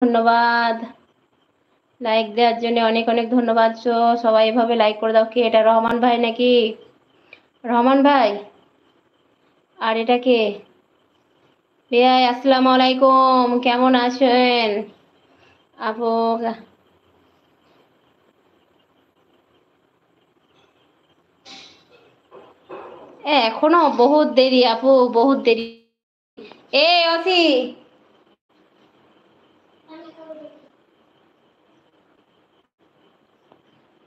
ধন্যবাদ লাইক দেওয়ার জন্য, অনেক অনেক ধন্যবাদ। সবাই এভাবে লাইক করে দাও। কে এটা? রহমান ভাই নাকি? রহমান ভাই। আর এটা কে? বেয়াই আসসালামু আলাইকুম, কেমন আছেন আপু? এখনো বহুত দেরি আপু, বহুত দেরি। এ অসি,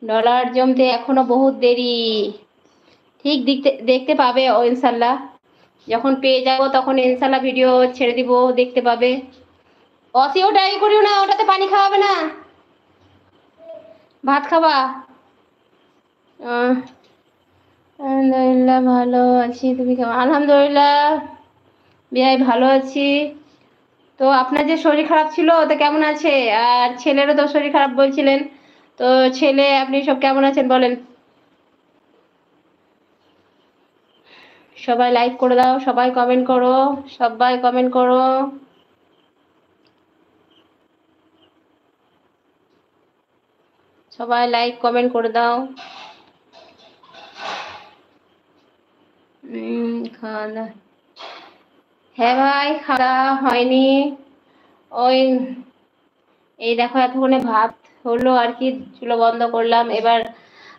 ডলার জমতে এখনো বহুত দেরি। ঠিক দেখতে দেখতে পাবে ও ইনশাল্লাহ, যখন পেয়ে যাব তখন ইনশাল্লাহ ভিডিও ছেড়ে দিব, দেখতে পাবে। অসি ওটা ই করিও না, ওটাতে পানি খাওয়াবে না, ভাত খাবা। আলহামদুলিল্লাহ ভালো আছি, তুমি কেমন? আলহামদুলিল্লাহ বিয়াই ভালো আছি। তো আপনার যে শরীর খারাপ ছিল তো কেমন আছে? আর ছেলেরও তো শরীর খারাপ বলছিলেন, তো ছেলে আপনি সব কেমন আছেন বলেন? সবাই লাইক করে দাও, সবাই কমেন্ট করো, সবাই কমেন্ট করো। সবাই লাইক কমেন্ট করে দাও। খাওয়া দাওয়া, হ্যাঁ ভাই খাওয়া হয়নি। ওই এই দেখো এতক্ষণে ভাত হলো আর কি, চুলো বন্ধ করলাম। এবার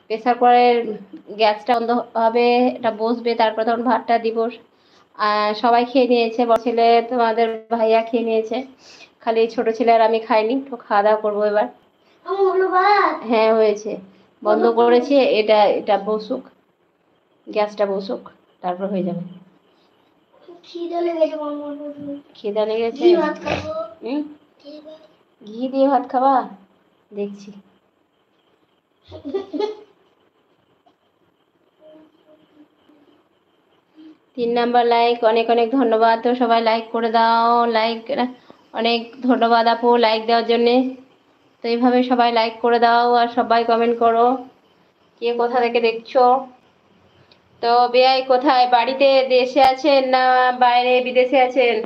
প্রেসার কুকারের গ্যাসটা বন্ধ হবে, এটা বসবে, তারপর তখন ভাতটা দিব। সবাই খেয়ে নিয়েছে, বড় ছেলে তোমাদের ভাইয়া খেয়ে নিয়েছে, খালি ছোট ছেলে আর আমি খাইনি। তো খাওয়া দাওয়া করবো এবার। হ্যাঁ হয়েছে, বন্ধ করেছি। এটা এটা বসুক, গ্যাসটা বসুক, তারপর হয়ে যাবে। খিদা লেগেছে, ঘি দিয়ে ভাত খাবা? দেখছি। 3 নাম্বার লাইক, অনেক অনেক ধন্যবাদ। তো সবাই লাইক করে দাও, লাইক, অনেক ধন্যবাদ আপু লাইক দেওয়ার জন্যে। তো এইভাবে সবাই লাইক করে দাও আর সবাই কমেন্ট করো, কে কোথা থেকে দেখছো। তো বেয়াই কোথায়, বাড়িতে দেশে আছেন না বাইরে বিদেশে আছেন?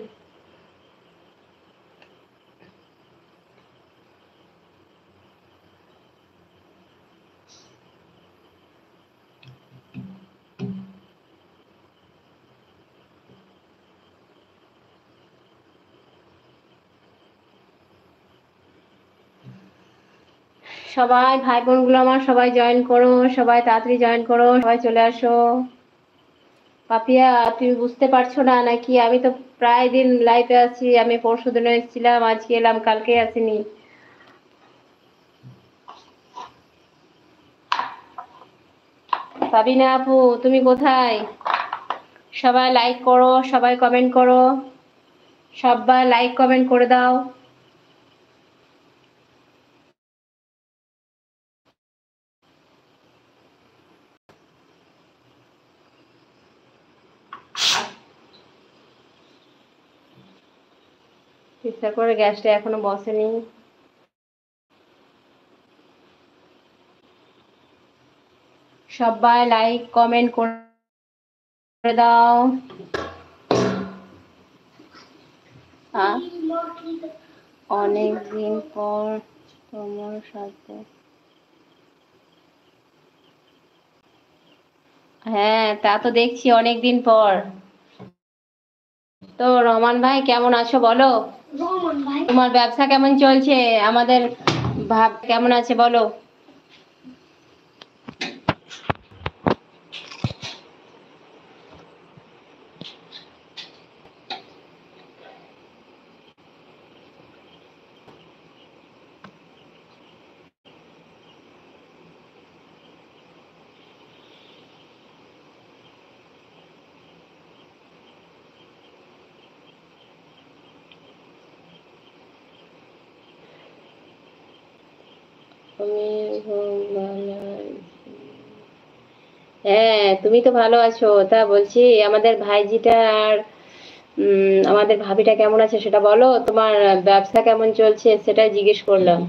সবাই ভাই বোনগুলো আমার সবাই জয়েন করো, সবাই তাড়াতাড়ি জয়েন করো, সবাই চলে আসো। পাপিয়া তুমি বুঝতে পারছো না নাকি? আমি তো প্রায় দিন লাইভে আছি, আমি পরশু দিনও এসেছিলাম, আজকে এলাম, কালকে আসিনি। সাবিনা আপু তুমি কোথায়? সবাই লাইক করো, সবাই কমেন্ট করো, সবাই লাইক কমেন্ট করে দাও। চেষ্টা করে, গ্যাসটা এখনো বসেনি। সবাই লাইক কমেন্ট করে দাও। অনেক দিন পর তোমার সাথে, হ্যাঁ তা তো দেখছি অনেক দিন পর। তো রহমান ভাই কেমন আছো বলো? তোমার ব্যবসা কেমন চলছে? আমাদের ভাব কেমন আছে বলো? হ্যাঁ তুমি তো ভালো আছো। তা বলছি আমাদের ভাইজিটা আর আমাদের ভাবিটা কেমন আছে সেটা বলো। তোমার ব্যবসা কেমন চলছে সেটাই জিজ্ঞেস করলাম।